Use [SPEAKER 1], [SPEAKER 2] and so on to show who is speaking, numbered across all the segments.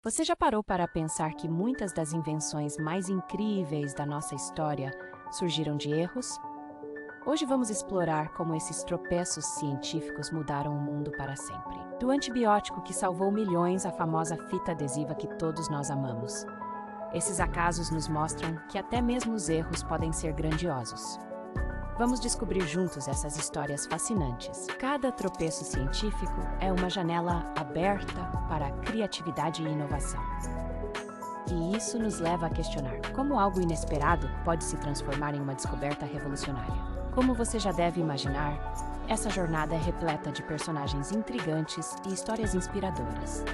[SPEAKER 1] Você já parou para pensar que muitas das invenções mais incríveis da nossa história surgiram de erros? Hoje vamos explorar como esses tropeços científicos mudaram o mundo para sempre. Do antibiótico que salvou milhões à famosa fita adesiva que todos nós amamos. Esses acasos nos mostram que até mesmo os erros podem ser grandiosos. Vamos descobrir juntos essas histórias fascinantes. Cada tropeço científico é uma janela aberta para a criatividade e inovação. E isso nos leva a questionar como algo inesperado pode se transformar em uma descoberta revolucionária. Como você já deve imaginar, essa jornada é repleta de personagens intrigantes e histórias inspiradoras.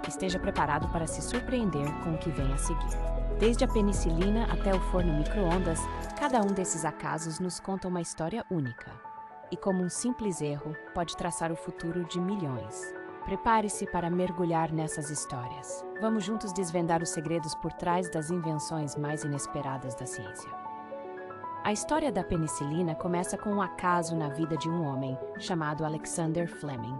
[SPEAKER 1] Esteja preparado para se surpreender com o que vem a seguir. Desde a penicilina até o forno micro-ondas, cada um desses acasos nos conta uma história única. E como um simples erro pode traçar o futuro de milhões. Prepare-se para mergulhar nessas histórias. Vamos juntos desvendar os segredos por trás das invenções mais inesperadas da ciência. A história da penicilina começa com um acaso na vida de um homem chamado Alexander Fleming.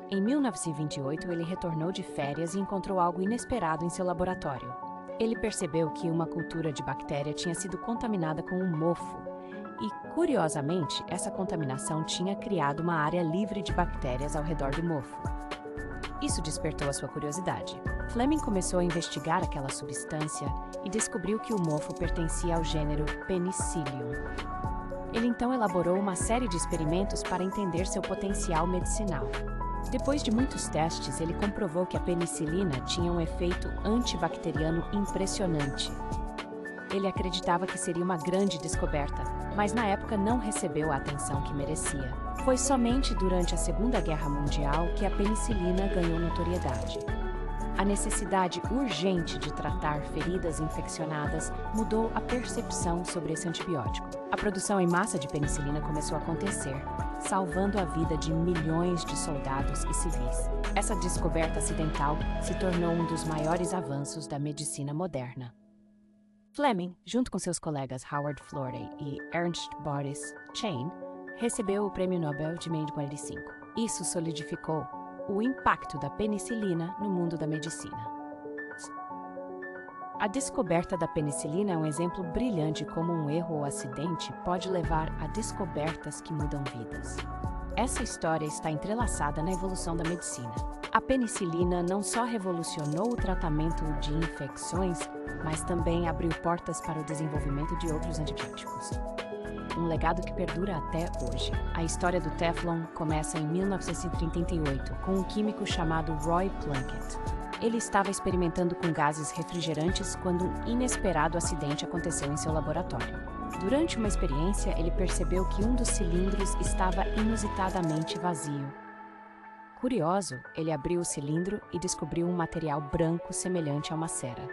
[SPEAKER 1] Em 1928, ele retornou de férias e encontrou algo inesperado em seu laboratório. Ele percebeu que uma cultura de bactéria tinha sido contaminada com um mofo e, curiosamente, essa contaminação tinha criado uma área livre de bactérias ao redor do mofo. Isso despertou a sua curiosidade. Fleming começou a investigar aquela substância e descobriu que o mofo pertencia ao gênero Penicillium. Ele então elaborou uma série de experimentos para entender seu potencial medicinal. Depois de muitos testes, ele comprovou que a penicilina tinha um efeito antibacteriano impressionante. Ele acreditava que seria uma grande descoberta, mas na época não recebeu a atenção que merecia. Foi somente durante a Segunda Guerra Mundial que a penicilina ganhou notoriedade. A necessidade urgente de tratar feridas infeccionadas mudou a percepção sobre esse antibiótico. A produção em massa de penicilina começou a acontecer, salvando a vida de milhões de soldados e civis. Essa descoberta acidental se tornou um dos maiores avanços da medicina moderna. Fleming, junto com seus colegas Howard Florey e Ernst Boris Chain, recebeu o Prêmio Nobel de 1945. Isso solidificou o impacto da penicilina no mundo da medicina. A descoberta da penicilina é um exemplo brilhante de como um erro ou acidente pode levar a descobertas que mudam vidas. Essa história está entrelaçada na evolução da medicina. A penicilina não só revolucionou o tratamento de infecções, mas também abriu portas para o desenvolvimento de outros antibióticos. Um legado que perdura até hoje. A história do Teflon começa em 1938, com um químico chamado Roy Plunkett. Ele estava experimentando com gases refrigerantes quando um inesperado acidente aconteceu em seu laboratório. Durante uma experiência, ele percebeu que um dos cilindros estava inusitadamente vazio. Curioso, ele abriu o cilindro e descobriu um material branco semelhante a uma cera.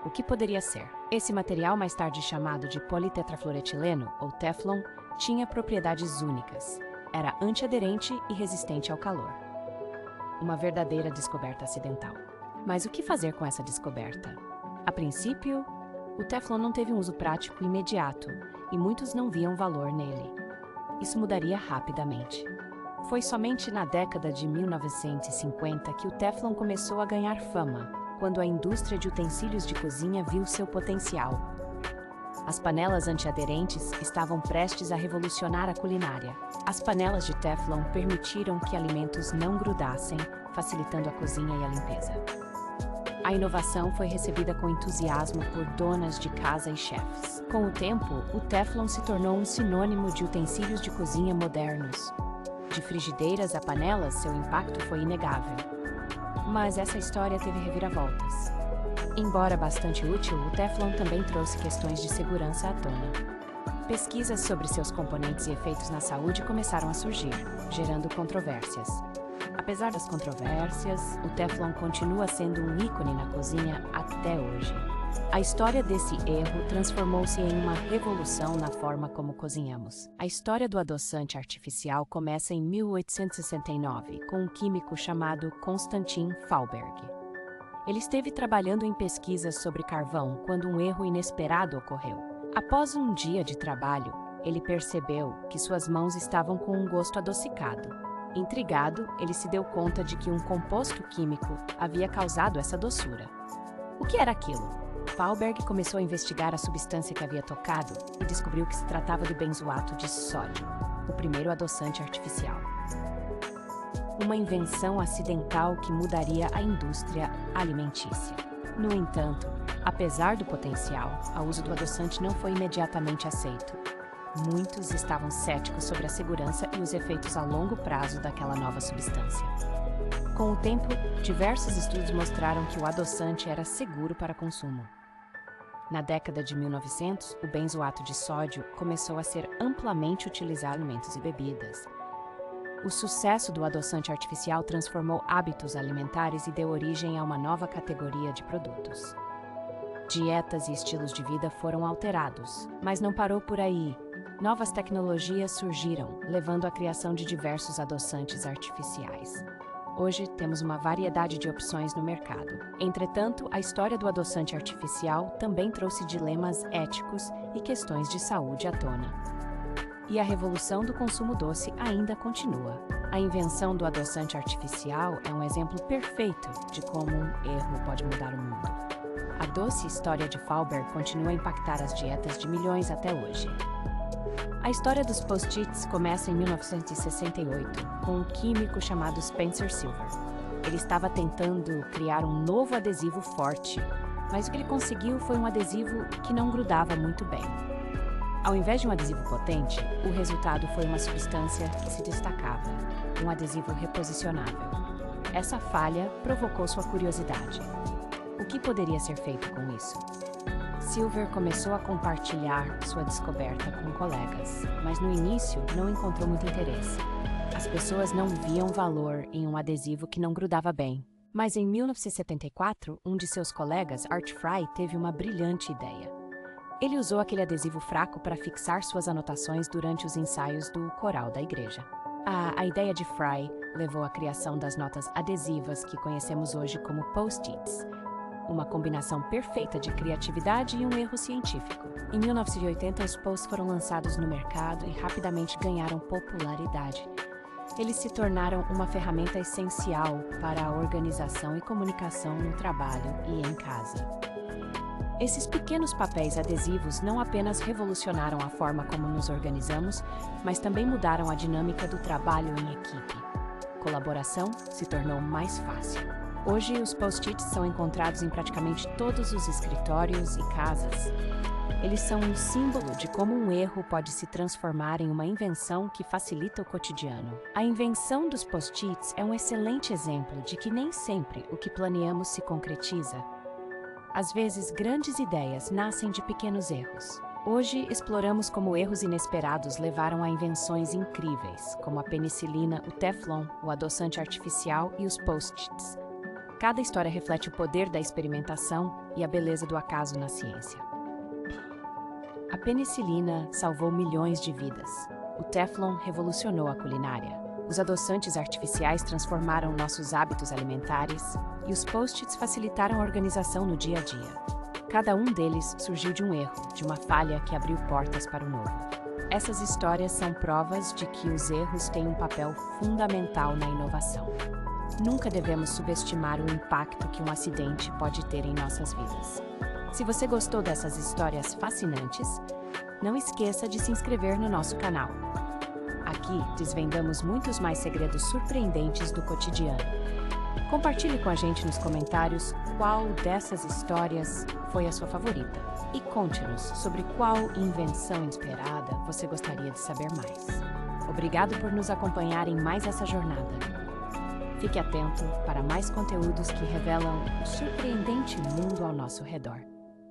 [SPEAKER 1] O que poderia ser? Esse material, mais tarde chamado de politetrafluoretileno, ou Teflon, tinha propriedades únicas. Era antiaderente e resistente ao calor. Uma verdadeira descoberta acidental. Mas o que fazer com essa descoberta? A princípio, o Teflon não teve um uso prático imediato e muitos não viam valor nele. Isso mudaria rapidamente. Foi somente na década de 1950 que o Teflon começou a ganhar fama, quando a indústria de utensílios de cozinha viu seu potencial. As panelas antiaderentes estavam prestes a revolucionar a culinária. As panelas de Teflon permitiram que alimentos não grudassem, facilitando a cozinha e a limpeza. A inovação foi recebida com entusiasmo por donas de casa e chefes. Com o tempo, o Teflon se tornou um sinônimo de utensílios de cozinha modernos. De frigideiras a panelas, seu impacto foi inegável. Mas essa história teve reviravoltas. Embora bastante útil, o Teflon também trouxe questões de segurança à tona. Pesquisas sobre seus componentes e efeitos na saúde começaram a surgir, gerando controvérsias. Apesar das controvérsias, o Teflon continua sendo um ícone na cozinha até hoje. A história desse erro transformou-se em uma revolução na forma como cozinhamos. A história do adoçante artificial começa em 1869, com um químico chamado Constantin Fauberg. Ele esteve trabalhando em pesquisas sobre carvão quando um erro inesperado ocorreu. Após um dia de trabalho, ele percebeu que suas mãos estavam com um gosto adocicado. Intrigado, ele se deu conta de que um composto químico havia causado essa doçura. O que era aquilo? Thalberg começou a investigar a substância que havia tocado e descobriu que se tratava do benzoato de sódio, o primeiro adoçante artificial. Uma invenção acidental que mudaria a indústria alimentícia. No entanto, apesar do potencial, o uso do adoçante não foi imediatamente aceito. Muitos estavam céticos sobre a segurança e os efeitos a longo prazo daquela nova substância. Com o tempo, diversos estudos mostraram que o adoçante era seguro para consumo. Na década de 1900, o benzoato de sódio começou a ser amplamente utilizado em alimentos e bebidas. O sucesso do adoçante artificial transformou hábitos alimentares e deu origem a uma nova categoria de produtos. Dietas e estilos de vida foram alterados, mas não parou por aí. Novas tecnologias surgiram, levando à criação de diversos adoçantes artificiais. Hoje, temos uma variedade de opções no mercado. Entretanto, a história do adoçante artificial também trouxe dilemas éticos e questões de saúde à tona. E a revolução do consumo doce ainda continua. A invenção do adoçante artificial é um exemplo perfeito de como um erro pode mudar o mundo. A doce história de Thalberg continua a impactar as dietas de milhões até hoje. A história dos post-its começa em 1968, com um químico chamado Spencer Silver. Ele estava tentando criar um novo adesivo forte, mas o que ele conseguiu foi um adesivo que não grudava muito bem. Ao invés de um adesivo potente, o resultado foi uma substância que se destacava, um adesivo reposicionável. Essa falha provocou sua curiosidade. O que poderia ser feito com isso? Silver começou a compartilhar sua descoberta com colegas, mas no início não encontrou muito interesse. As pessoas não viam valor em um adesivo que não grudava bem. Mas em 1974, um de seus colegas, Art Fry, teve uma brilhante ideia. Ele usou aquele adesivo fraco para fixar suas anotações durante os ensaios do coral da igreja. A ideia de Fry levou à criação das notas adesivas que conhecemos hoje como post-its, uma combinação perfeita de criatividade e um erro científico. Em 1980, os posts foram lançados no mercado e rapidamente ganharam popularidade. Eles se tornaram uma ferramenta essencial para a organização e comunicação no trabalho e em casa. Esses pequenos papéis adesivos não apenas revolucionaram a forma como nos organizamos, mas também mudaram a dinâmica do trabalho em equipe. Colaboração se tornou mais fácil. Hoje, os post-its são encontrados em praticamente todos os escritórios e casas. Eles são um símbolo de como um erro pode se transformar em uma invenção que facilita o cotidiano. A invenção dos post-its é um excelente exemplo de que nem sempre o que planeamos se concretiza. Às vezes, grandes ideias nascem de pequenos erros. Hoje, exploramos como erros inesperados levaram a invenções incríveis, como a penicilina, o Teflon, o adoçante artificial e os post-its. Cada história reflete o poder da experimentação e a beleza do acaso na ciência. A penicilina salvou milhões de vidas. O Teflon revolucionou a culinária. Os adoçantes artificiais transformaram nossos hábitos alimentares e os post-its facilitaram a organização no dia a dia. Cada um deles surgiu de um erro, de uma falha que abriu portas para o novo. Essas histórias são provas de que os erros têm um papel fundamental na inovação. Nunca devemos subestimar o impacto que um acidente pode ter em nossas vidas. Se você gostou dessas histórias fascinantes, não esqueça de se inscrever no nosso canal. Aqui desvendamos muitos mais segredos surpreendentes do cotidiano. Compartilhe com a gente nos comentários qual dessas histórias foi a sua favorita e conte-nos sobre qual invenção inesperada você gostaria de saber mais. Obrigado por nos acompanhar em mais essa jornada. Fique atento para mais conteúdos que revelam o surpreendente mundo ao nosso redor.